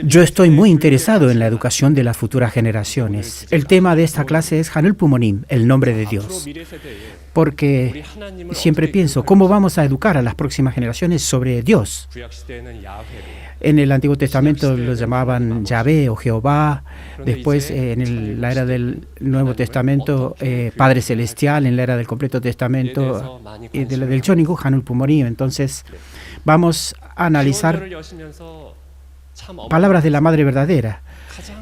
Yo estoy muy interesado en la educación de las futuras generaciones. El tema de esta clase es Hanul Pumonim, el nombre de Dios. Porque siempre pienso, ¿cómo vamos a educar a las próximas generaciones sobre Dios? En el Antiguo Testamento lo llamaban Yahvé o Jehová. Después, la era del Nuevo Testamento, Padre Celestial. En la era del Completo Testamento, del Chonigu, Hanul Pumonim. Entonces, vamos a analizar palabras de la Madre verdadera,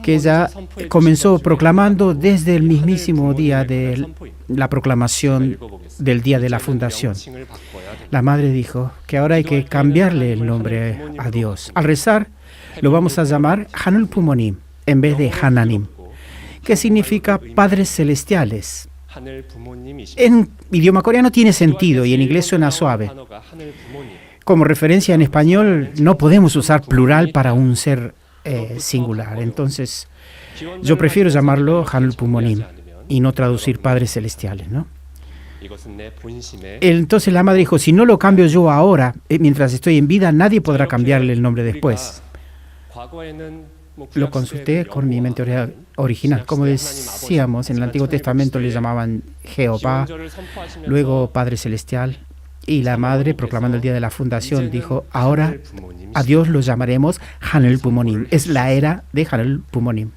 que ella comenzó proclamando desde el mismísimo día de la proclamación del día de la fundación. La Madre dijo que ahora hay que cambiarle el nombre a Dios. Al rezar, lo vamos a llamar Hanul Pumonim en vez de Hananim, que significa Padres Celestiales. En idioma coreano tiene sentido y en inglés suena suave. Como referencia en español, no podemos usar plural para un ser singular. Entonces, yo prefiero llamarlo Hanul Pumonim y no traducir Padres Celestiales, ¿no? Entonces la Madre dijo, si no lo cambio yo ahora, mientras estoy en vida, nadie podrá cambiarle el nombre después. Lo consulté con mi mente original. Como decíamos, en el Antiguo Testamento le llamaban Jehová, luego Padre Celestial. Y la Madre, proclamando el día de la fundación, dijo, ahora a Dios lo llamaremos Hanul Pumonim. Es la era de Hanul Pumonim.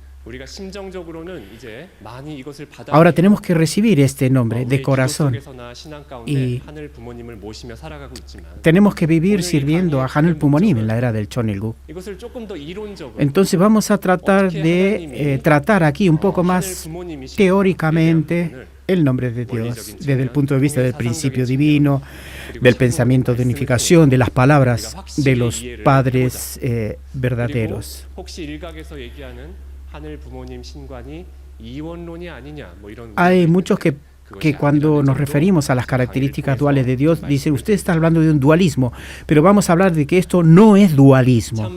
Ahora tenemos que recibir este nombre de corazón y tenemos que vivir sirviendo a Hanul Pumonim en la era del Chonilguk. Entonces vamos a tratar de tratar aquí un poco más teóricamente el nombre de Dios, desde el punto de vista del principio divino, del pensamiento de unificación, de las palabras de los padres verdaderos. Hay muchos que cuando nos referimos a las características duales de Dios, dicen, usted está hablando de un dualismo, pero vamos a hablar de que esto no es dualismo.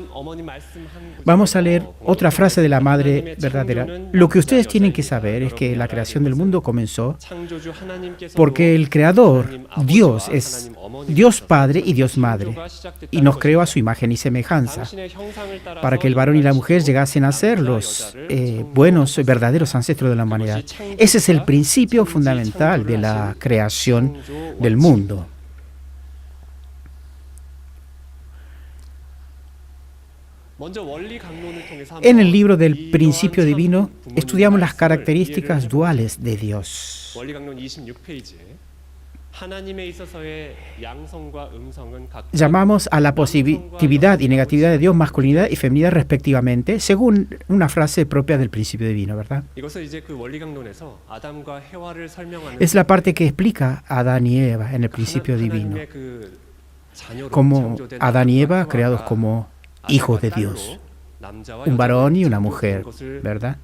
Vamos a leer otra frase de la Madre verdadera. Lo que ustedes tienen que saber es que la creación del mundo comenzó porque el Creador, Dios, es Dios Padre y Dios Madre, y nos creó a su imagen y semejanza, para que el varón y la mujer llegasen a ser los buenos, verdaderos ancestros de la humanidad. Ese es el principio fundamental de la creación del mundo. En el libro del Principio Divino estudiamos las características duales de Dios. Llamamos a la positividad y negatividad de Dios, masculinidad y feminidad respectivamente, según una frase propia del Principio Divino, ¿verdad? Es la parte que explica a Adán y Eva en el Principio Divino, como Adán y Eva creados como hijos de Dios, un varón y una mujer, ¿verdad?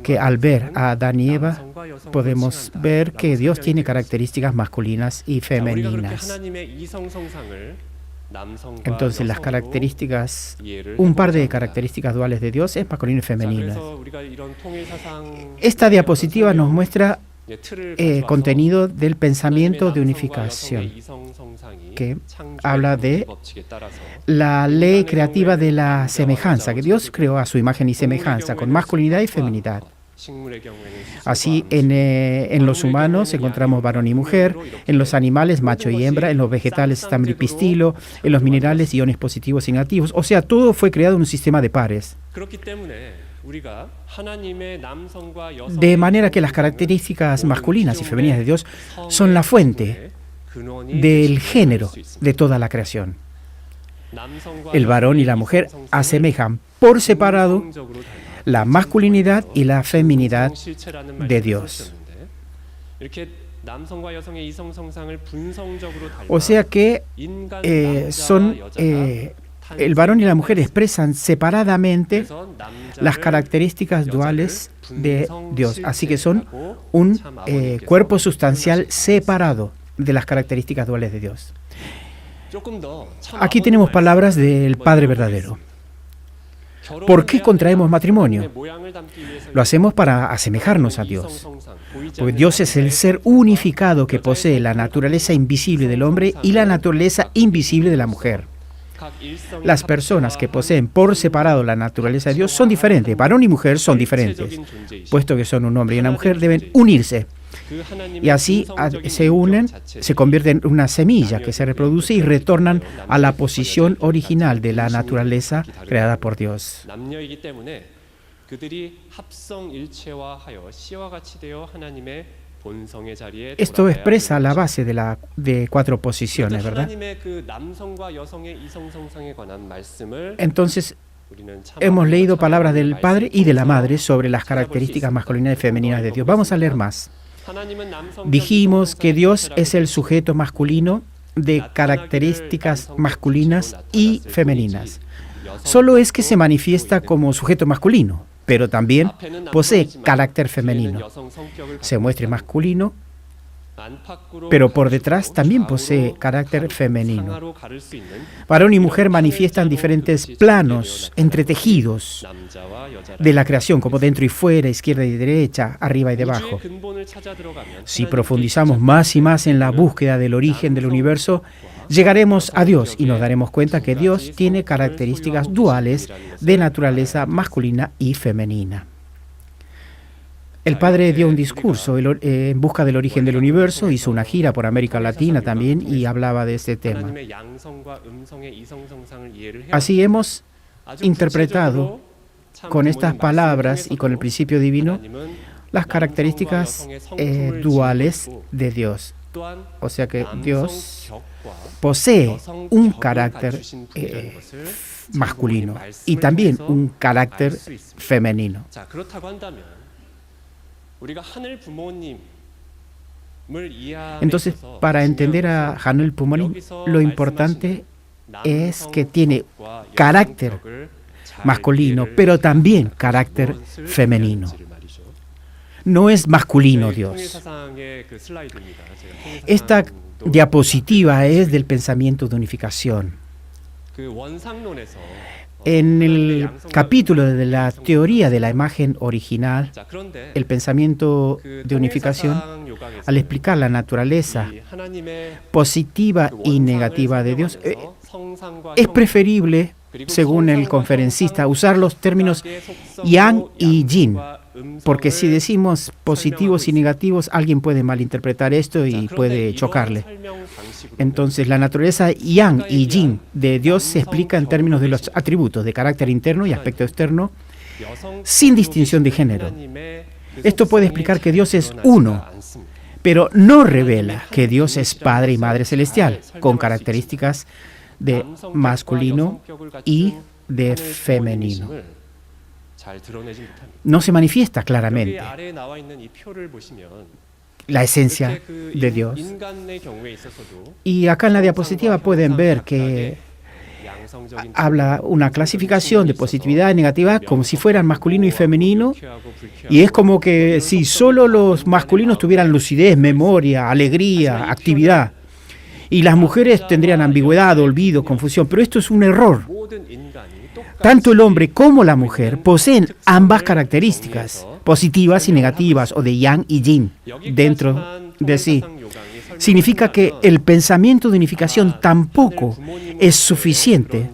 Que al ver a Adán y Eva podemos ver que Dios tiene características masculinas y femeninas. Entonces las características, un par de características duales de Dios es masculino y femenino. Esta diapositiva nos muestra contenido del pensamiento de unificación, que habla de la ley creativa de la semejanza, que Dios creó a su imagen y semejanza, con masculinidad y feminidad. Así, en los humanos encontramos varón y mujer, en los animales macho y hembra, en los vegetales estambre y pistilo, en los minerales iones positivos y negativos. O sea, todo fue creado en un sistema de pares. De manera que las características masculinas y femeninas de Dios son la fuente del género de toda la creación. El varón y la mujer asemejan por separado la masculinidad y la feminidad de Dios. O sea que el varón y la mujer expresan separadamente las características duales de Dios. Así que son un cuerpo sustancial separado de las características duales de Dios. Aquí tenemos palabras del Padre verdadero. ¿Por qué contraemos matrimonio? Lo hacemos para asemejarnos a Dios. Porque Dios es el ser unificado que posee la naturaleza invisible del hombre y la naturaleza invisible de la mujer. Las personas que poseen por separado la naturaleza de Dios son diferentes. Varón y mujer son diferentes. Puesto que son un hombre y una mujer, deben unirse. Y así se unen, se convierten en una semilla que se reproduce y retornan a la posición original de la naturaleza creada por Dios. Esto expresa la base de cuatro posiciones, ¿verdad? Entonces, hemos leído palabras del Padre y de la Madre sobre las características masculinas y femeninas de Dios. Vamos a leer más. Dijimos que Dios es el sujeto masculino de características masculinas y femeninas. Solo es que se manifiesta como sujeto masculino, pero también posee carácter femenino. Se muestra masculino, pero por detrás también posee carácter femenino. Varón y mujer manifiestan diferentes planos entretejidos de la creación, como dentro y fuera, izquierda y derecha, arriba y debajo. Si profundizamos más y más en la búsqueda del origen del universo, llegaremos a Dios y nos daremos cuenta que Dios tiene características duales de naturaleza masculina y femenina. El Padre dio un discurso en busca del origen del universo, hizo una gira por América Latina también y hablaba de este tema. Así hemos interpretado con estas palabras y con el principio divino las características duales de Dios. O sea que Dios posee un carácter masculino y también un carácter femenino. Entonces, para entender a Hanul Pumonim, lo importante es que tiene carácter masculino, pero también carácter femenino. No es masculino Dios. Esta diapositiva es del pensamiento de unificación. En el capítulo de la teoría de la imagen original, el pensamiento de unificación, al explicar la naturaleza positiva y negativa de Dios, es preferible, según el conferencista, usar los términos yang y yin, porque si decimos positivos y negativos, alguien puede malinterpretar esto y puede chocarle. Entonces, la naturaleza yang y yin de Dios se explica en términos de los atributos de carácter interno y aspecto externo, sin distinción de género. Esto puede explicar que Dios es uno, pero no revela que Dios es Padre y Madre Celestial, con características de masculino y de femenino. No se manifiesta claramente la esencia de Dios. Y acá en la diapositiva pueden ver que habla una clasificación de positividad y negatividad como si fueran masculino y femenino, y es como que si solo los masculinos tuvieran lucidez, memoria, alegría, actividad, y las mujeres tendrían ambigüedad, olvido, confusión, pero esto es un error. Tanto el hombre como la mujer poseen ambas características, positivas y negativas, o de yang y yin, dentro de sí. Significa que el pensamiento de unificación tampoco es suficiente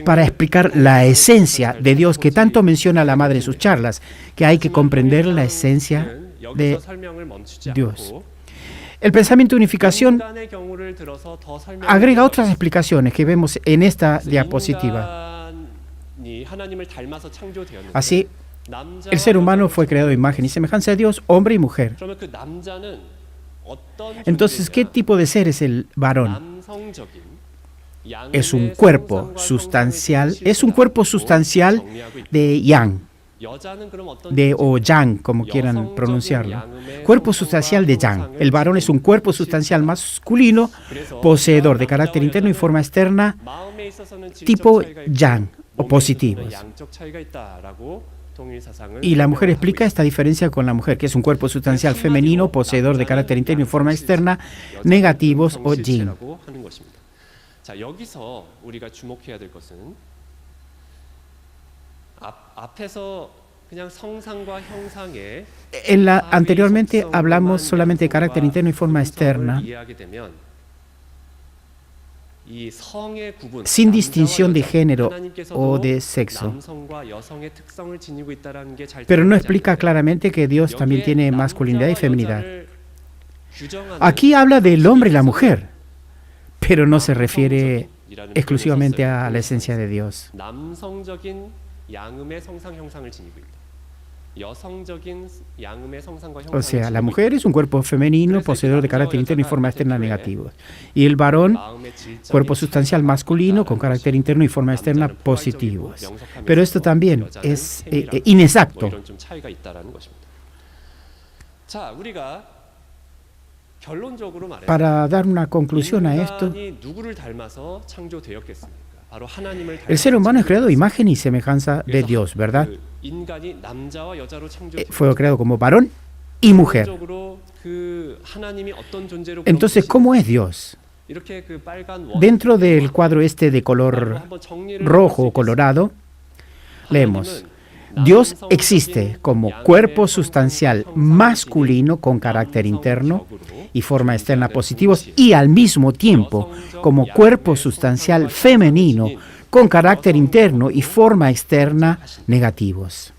para explicar la esencia de Dios que tanto menciona la Madre en sus charlas, que hay que comprender la esencia de Dios. El pensamiento de unificación agrega otras explicaciones que vemos en esta diapositiva. Así, el ser humano fue creado a imagen y semejanza de Dios, hombre y mujer. Entonces, ¿qué tipo de ser es el varón? Es un cuerpo sustancial, de yang, o yang, como quieran pronunciarlo. Cuerpo sustancial de yang. El varón es un cuerpo sustancial masculino, poseedor de carácter interno y forma externa, tipo yang, o positivos. Y la mujer explica esta diferencia con la mujer, que es un cuerpo sustancial femenino, poseedor de carácter interno y forma externa, negativos o yin. Anteriormente hablamos solamente de carácter interno y forma externa. sin distinción de género o de sexo. Pero no explica claramente que Dios también tiene masculinidad y feminidad. Aquí habla del hombre y la mujer, pero no se refiere exclusivamente a la esencia de Dios. O sea, la mujer es un cuerpo femenino, poseedor de carácter interno y forma externa negativos. Y el varón, cuerpo sustancial masculino, con carácter interno y forma externa positivos. Pero esto también es inexacto. Para dar una conclusión a esto, el ser humano es creado a imagen y semejanza de Dios, ¿verdad? Fue creado como varón y mujer. Entonces, ¿cómo es Dios? Dentro del cuadro este de color rojo o colorado, leemos: Dios existe como cuerpo sustancial masculino con carácter interno y forma externa positivos, y al mismo tiempo como cuerpo sustancial femenino con carácter interno y forma externa negativos.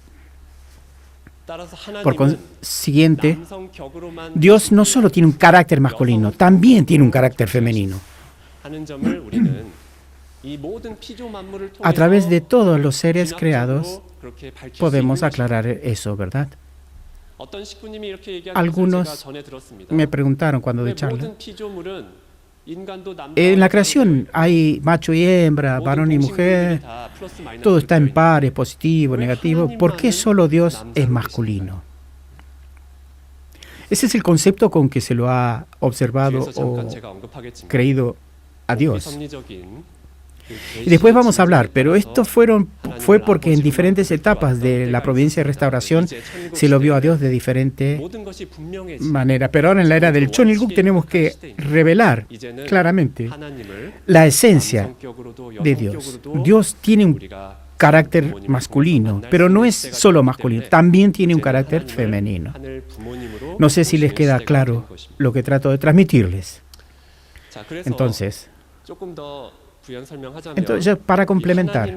Por consiguiente, Dios no solo tiene un carácter masculino, también tiene un carácter femenino. A través de todos los seres creados podemos aclarar eso, ¿verdad? Algunos me preguntaron cuando de charla: en la creación hay macho y hembra, varón y mujer, todo está en pares, positivo, negativo. ¿Por qué solo Dios es masculino? Ese es el concepto con que se lo ha observado o creído a Dios. Y después vamos a hablar, pero esto fue porque en diferentes etapas de la providencia de restauración se lo vio a Dios de diferente manera. Pero ahora en la era del Cheonilguk tenemos que revelar claramente la esencia de Dios. Dios tiene un carácter masculino, pero no es solo masculino, también tiene un carácter femenino. No sé si les queda claro lo que trato de transmitirles. Entonces, ya para complementar,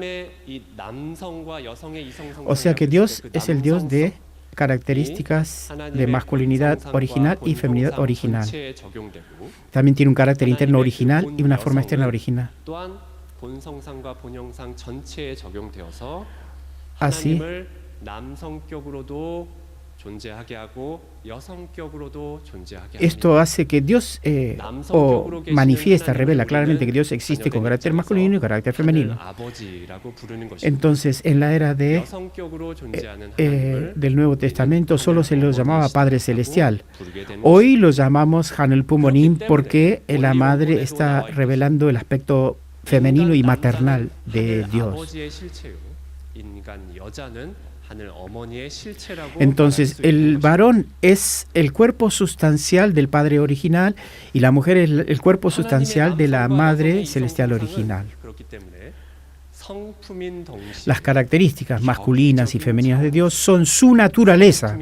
o sea que Dios es el Dios de características de masculinidad original y feminidad original. También tiene un carácter interno original y una forma externa original. Así, esto hace que Dios manifiesta, revela claramente que Dios existe con carácter masculino y carácter femenino. Entonces, en la era del Nuevo Testamento solo se lo llamaba Padre Celestial. Hoy lo llamamos Hanul Pumonim porque la madre está revelando el aspecto femenino y maternal de Dios. Entonces, el varón es el cuerpo sustancial del Padre original y la mujer es el cuerpo sustancial de la Madre Celestial original. Las características masculinas y femeninas de Dios son su naturaleza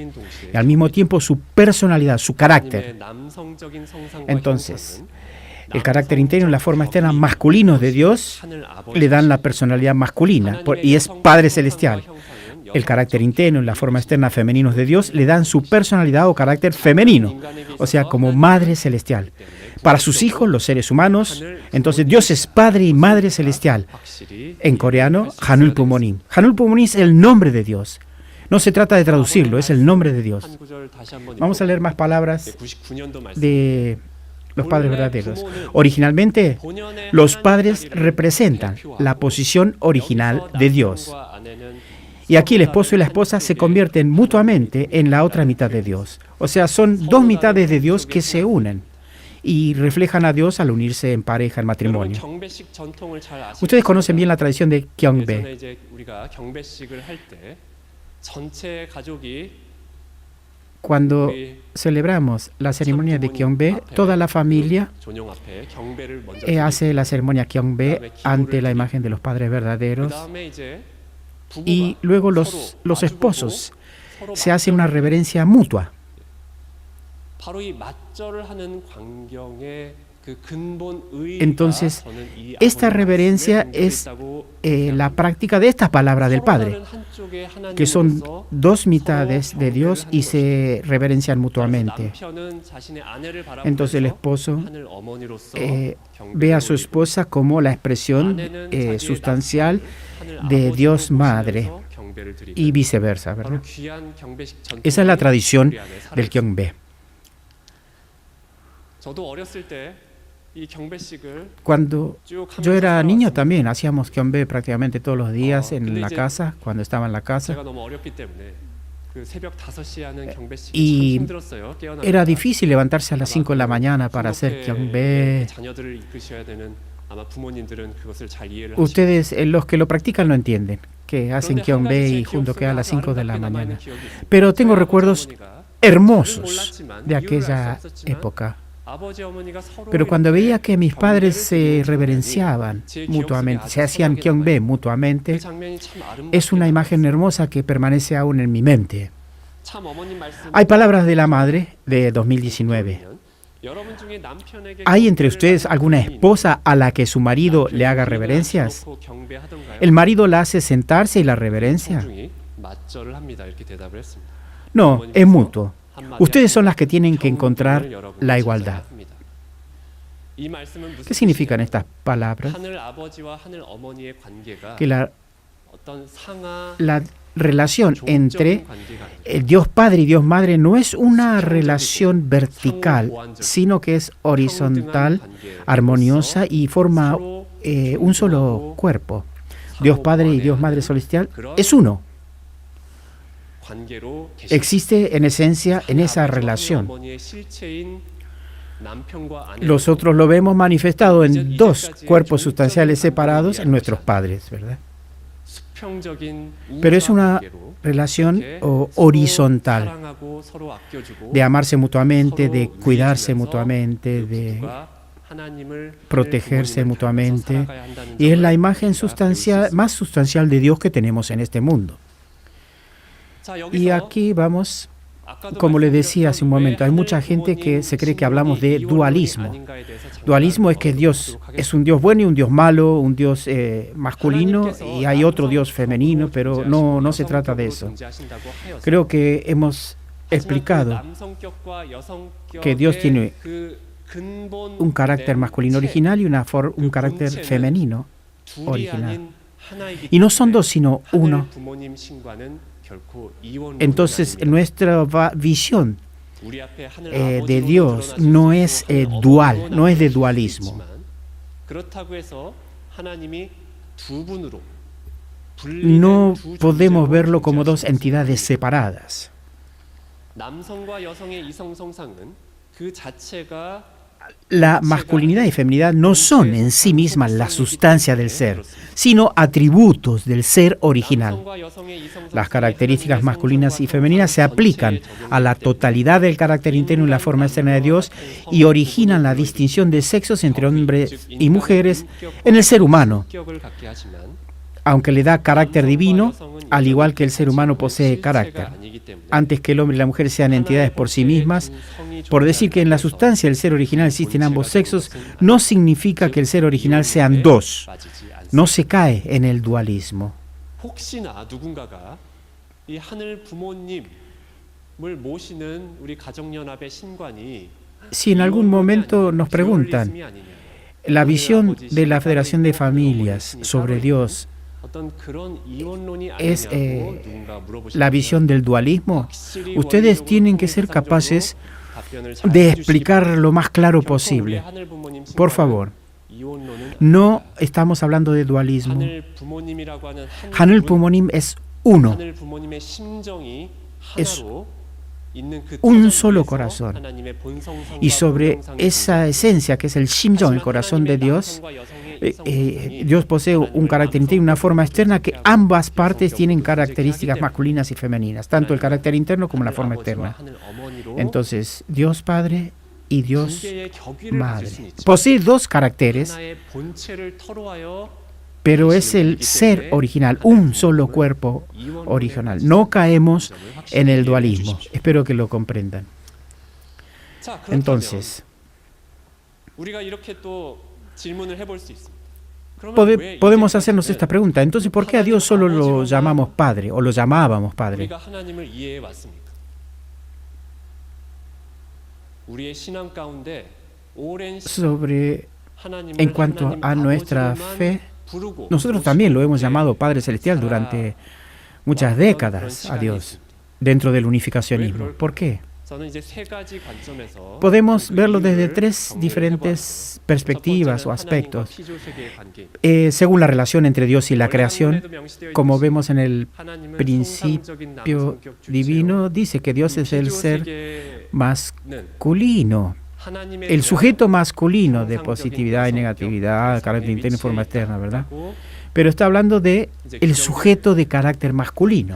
y al mismo tiempo su personalidad, su carácter. Entonces, el carácter interno y la forma externa masculinos de Dios le dan la personalidad masculina y es Padre Celestial. El carácter interno y la forma externa femeninos de Dios le dan su personalidad o carácter femenino, o sea, como Madre Celestial. Para sus hijos, los seres humanos, entonces Dios es Padre y Madre Celestial. En coreano, Hanul Pumonim. Hanul Pumonim es el nombre de Dios. No se trata de traducirlo, es el nombre de Dios. Vamos a leer más palabras de los padres verdaderos. Originalmente, los padres representan la posición original de Dios. Y aquí el esposo y la esposa se convierten mutuamente en la otra mitad de Dios. O sea, son dos mitades de Dios que se unen y reflejan a Dios al unirse en pareja, en matrimonio. Ustedes conocen bien la tradición de Gyeongbae. Cuando celebramos la ceremonia de Gyeongbae, toda la familia hace la ceremonia Gyeongbae ante la imagen de los padres verdaderos. Y luego los esposos se hacen una reverencia mutua. Entonces, esta reverencia es la práctica de estas palabras del Padre, que son dos mitades de Dios y se reverencian mutuamente. Entonces el esposo ve a su esposa como la expresión sustancial de Dios Madre y viceversa, ¿verdad? Esa es la tradición del Gyeongbē. Cuando yo era niño también hacíamos Gyeongbē prácticamente todos los días en la casa, cuando estaba en la casa. Y era difícil levantarse a las 5 de la mañana para hacer Gyeongbē. Ustedes, los que lo practican, lo entienden, que hacen Gyeongbē y junto que a las 5 de la mañana. Pero tengo recuerdos hermosos de aquella época. Pero cuando veía que mis padres se reverenciaban mutuamente, se hacían Gyeongbē mutuamente, es una imagen hermosa que permanece aún en mi mente. Hay palabras de la madre de 2019. ¿Hay entre ustedes alguna esposa a la que su marido le haga reverencias? ¿El marido la hace sentarse y la reverencia? No, es mutuo. Ustedes son las que tienen que encontrar la igualdad. ¿Qué significan estas palabras? Que la relación entre el Dios Padre y Dios Madre no es una relación vertical, sino que es horizontal, armoniosa y forma un solo cuerpo. Dios Padre y Dios Madre Celestial es uno. Existe en esencia en esa relación. Nosotros lo vemos manifestado en dos cuerpos sustanciales separados en nuestros padres, ¿verdad? Pero es una relación horizontal, de amarse mutuamente, de cuidarse mutuamente, de protegerse mutuamente, y es la imagen más sustancial de Dios que tenemos en este mundo. Y aquí vamos, como le decía hace un momento, hay mucha gente que se cree que hablamos de dualismo. Dualismo es que Dios es un Dios bueno y un Dios malo, un Dios masculino y hay otro Dios femenino, pero no se trata de eso. Creo que hemos explicado que Dios tiene un carácter masculino original y un carácter femenino original. Y no son dos, sino uno. Entonces, nuestra visión de Dios no es dual, no es de dualismo. No podemos verlo como dos entidades separadas. La masculinidad y feminidad no son en sí mismas la sustancia del ser, sino atributos del ser original. Las características masculinas y femeninas se aplican a la totalidad del carácter interno y la forma externa de Dios y originan la distinción de sexos entre hombres y mujeres en el ser humano. Aunque le da carácter divino, al igual que el ser humano posee carácter. Antes que el hombre y la mujer sean entidades por sí mismas, por decir que en la sustancia del ser original existen ambos sexos, no significa que el ser original sean dos. No se cae en el dualismo. Si en algún momento nos preguntan la visión de la Federación de Familias sobre Dios, ¿es la visión del dualismo? Ustedes tienen que ser capaces de explicar lo más claro posible. Por favor, no estamos hablando de dualismo. Hanul Bumonim es uno. Es un solo corazón. Y sobre esa esencia que es el Shimjong, el corazón de Dios, Dios posee un carácter interno y una forma externa que ambas partes tienen características masculinas y femeninas, tanto el carácter interno como la forma externa. Entonces, Dios Padre y Dios Madre posee dos caracteres, pero es el ser original, un solo cuerpo original. No caemos en el dualismo. Espero que lo comprendan. Entonces, Podemos hacernos esta pregunta. Entonces, ¿por qué a Dios solo lo llamamos Padre o lo llamábamos Padre? En cuanto a nuestra fe, nosotros también lo hemos llamado Padre Celestial durante muchas décadas a Dios dentro del unificacionismo. ¿Por qué? Podemos verlo desde tres diferentes perspectivas o aspectos. Según la relación entre Dios y la creación, como vemos en el principio divino, dice que Dios es el ser masculino, el sujeto masculino de positividad y negatividad, carácter interno y forma externa, ¿verdad? Pero está hablando de el sujeto de carácter masculino.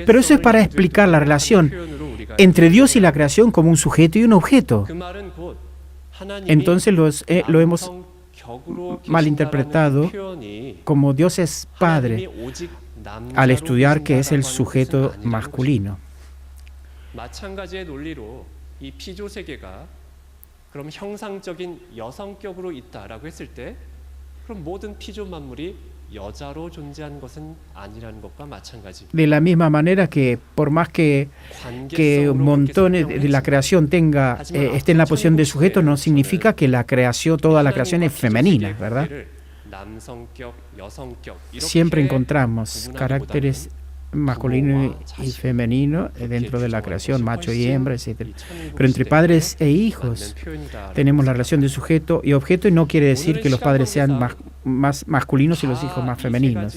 Pero eso es para explicar la relación entre Dios y la creación como un sujeto y un objeto. Entonces lo hemos malinterpretado como Dios es Padre al estudiar que es el sujeto masculino. 마찬가지의 논리로 이 피조 세계가 그럼 형상적인 여성격으로 있다라고 했을 때 그럼 모든 피조 만물이 여자로 존재한 것은 아니라는 것과 마찬가지. De la misma manera que por más que un montón de la creación esté en la posición de sujeto, no significa que la creación, toda la creación es femenina, ¿verdad? Siempre encontramos caracteres masculino y femenino dentro de la creación, macho y hembra, etc. Pero entre padres e hijos tenemos la relación de sujeto y objeto, y no quiere decir que los padres sean más masculinos y los hijos más femeninos.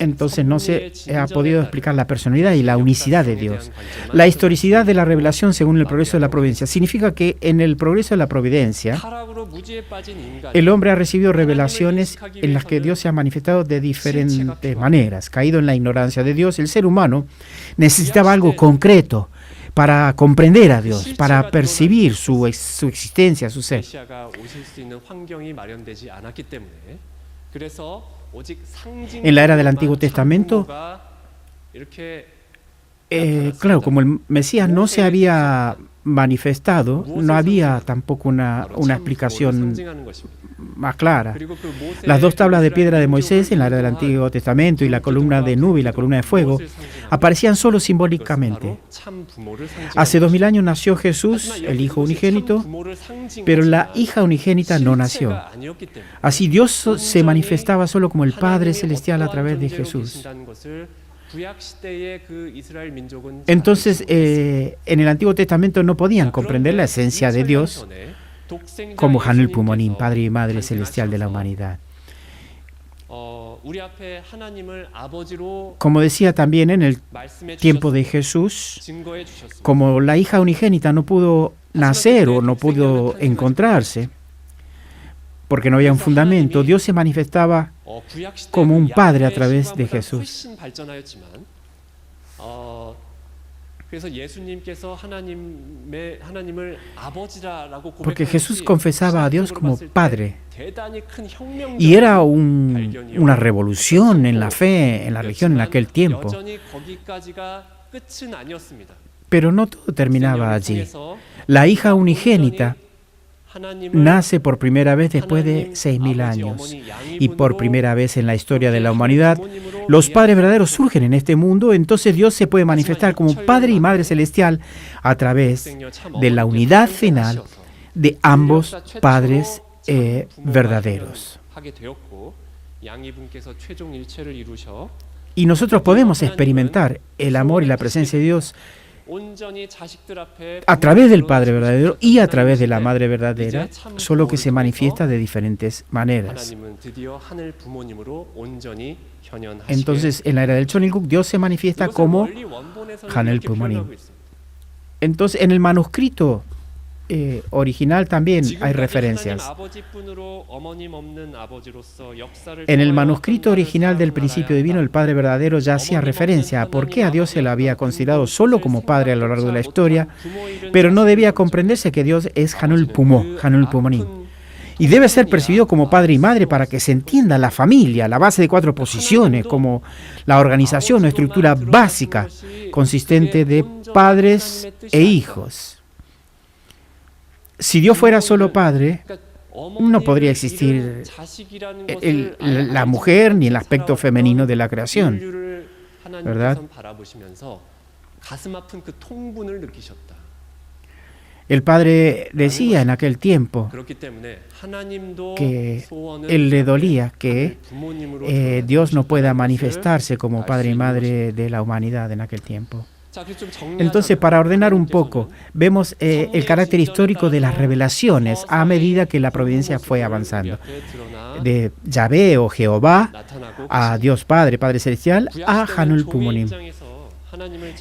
Entonces no se ha podido explicar la personalidad y la unicidad de Dios. La historicidad de la revelación según el progreso de la providencia significa que en el progreso de la providencia el hombre ha recibido revelaciones en las que Dios se ha manifestado de diferentes maneras. Caído en la ignorancia de Dios, el ser humano necesitaba algo concreto para comprender a Dios, para percibir su existencia, su ser. En la era del Antiguo Testamento, claro, como el Mesías no se había manifestado, no había tampoco una explicación más clara. Las dos tablas de piedra de Moisés en la era del Antiguo Testamento y la columna de nube y la columna de fuego aparecían solo simbólicamente. Hace 2000 años nació Jesús, el Hijo unigénito, pero la hija unigénita no nació. Así Dios se manifestaba solo como el Padre Celestial a través de Jesús. Entonces, en el Antiguo Testamento no podían comprender la esencia de Dios como Hanul Pumonim, Padre y Madre Celestial de la humanidad. Como decía también en el tiempo de Jesús, como la hija unigénita no pudo nacer o no pudo encontrarse, porque no había un fundamento, Dios se manifestaba como un Padre a través de Jesús. Porque Jesús confesaba a Dios como Padre. Y era una revolución en la fe, en la religión en aquel tiempo. Pero no todo terminaba allí. La hija unigénita nace por primera vez después de 6.000 años. Y por primera vez en la historia de la humanidad, los padres verdaderos surgen en este mundo. Entonces Dios se puede manifestar como Padre y Madre Celestial a través de la unidad final de ambos padres verdaderos. Y nosotros podemos experimentar el amor y la presencia de Dios a través del Padre verdadero y a través de la Madre verdadera, solo que se manifiesta de diferentes maneras. Entonces, en la era del Chonilguk, Dios se manifiesta como Hanel Pumonim. Entonces, en el manuscrito original también hay referencias. En el manuscrito original del principio divino, el Padre verdadero ya hacía referencia a por qué a Dios se le había considerado solo como Padre a lo largo de la historia, pero no debía comprenderse que Dios es Hanul Pumo, Hanul Pumonim. Y debe ser percibido como padre y madre para que se entienda la familia, la base de 4 posiciones, como la organización o estructura básica consistente de padres e hijos. Si Dios fuera solo padre, no podría existir la mujer ni el aspecto femenino de la creación, ¿verdad? El padre decía en aquel tiempo que él le dolía que Dios no pueda manifestarse como padre y madre de la humanidad en aquel tiempo. Entonces, para ordenar un poco, vemos el carácter histórico de las revelaciones a medida que la providencia fue avanzando. De Yahvé o Jehová a Dios Padre, Padre Celestial, a Hanul Pumonim.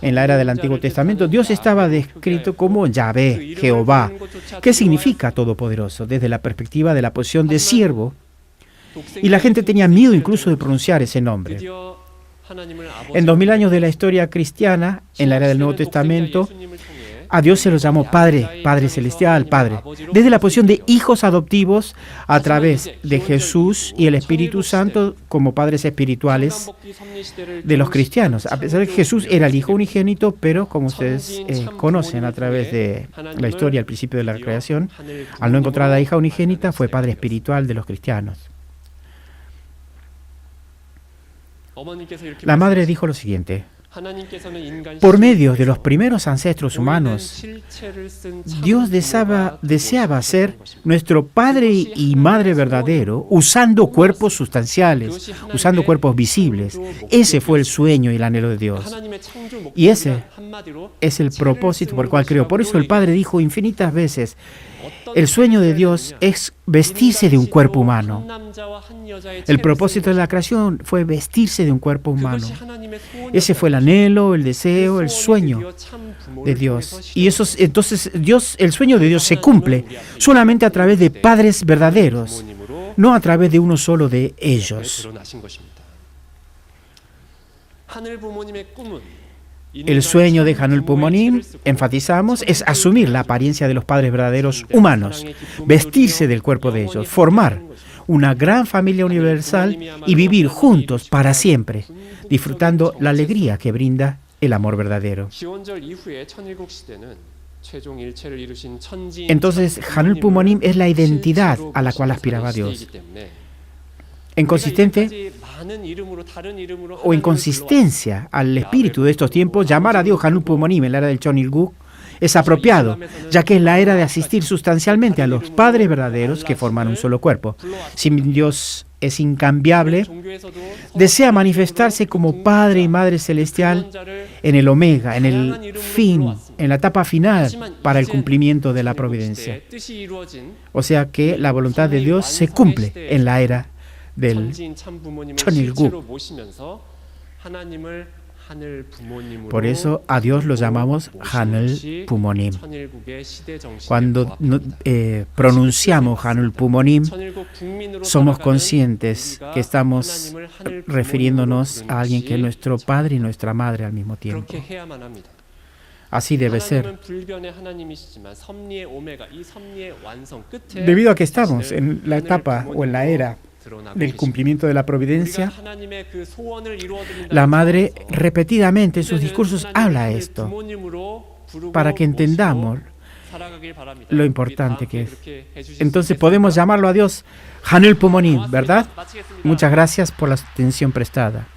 En la era del Antiguo Testamento, Dios estaba descrito como Yahvé, Jehová, que significa todopoderoso, desde la perspectiva de la posición de siervo, y la gente tenía miedo incluso de pronunciar ese nombre. En 2000 años de la historia cristiana, en la era del Nuevo Testamento, a Dios se lo llamó Padre, Padre Celestial, Padre, desde la posición de hijos adoptivos a través de Jesús y el Espíritu Santo como padres espirituales de los cristianos. A pesar de que Jesús era el Hijo unigénito, pero como ustedes conocen a través de la historia al principio de la creación, al no encontrar a la hija unigénita, fue Padre espiritual de los cristianos. La madre dijo lo siguiente: por medio de los primeros ancestros humanos, Dios deseaba ser nuestro Padre y Madre verdadero, usando cuerpos sustanciales, usando cuerpos visibles. Ese fue el sueño y el anhelo de Dios. Y ese es el propósito por el cual creó. Por eso el Padre dijo infinitas veces, el sueño de Dios es vestirse de un cuerpo humano. El propósito de la creación fue vestirse de un cuerpo humano. Ese fue el anhelo, el deseo, el sueño de Dios. Y entonces el sueño de Dios se cumple solamente a través de padres verdaderos, no a través de uno solo de ellos. El sueño de Hanul Pumonim, enfatizamos, es asumir la apariencia de los padres verdaderos humanos, vestirse del cuerpo de ellos, formar una gran familia universal y vivir juntos para siempre, disfrutando la alegría que brinda el amor verdadero. Entonces, Hanul Pumonim es la identidad a la cual aspiraba Dios. En consistencia al espíritu de estos tiempos, llamar a Dios Hanul Pumonim en la era del Chonilguk es apropiado, ya que es la era de asistir sustancialmente a los padres verdaderos que forman un solo cuerpo. Si Dios es incambiable, desea manifestarse como Padre y Madre Celestial en el Omega, en el fin, en la etapa final para el cumplimiento de la providencia. O sea que la voluntad de Dios se cumple en la era del Chonilguk. Por eso a Dios lo llamamos Hanul Pumonim. Cuando pronunciamos Hanul Pumonim, somos conscientes que estamos refiriéndonos a alguien que es nuestro Padre y nuestra Madre al mismo tiempo. Así debe ser. Debido a que estamos en la etapa o en la era del cumplimiento de la providencia, la madre repetidamente en sus discursos habla esto para que entendamos lo importante que es. Entonces podemos llamarlo a Dios Hanul Pumonim, ¿verdad? Muchas gracias por la atención prestada.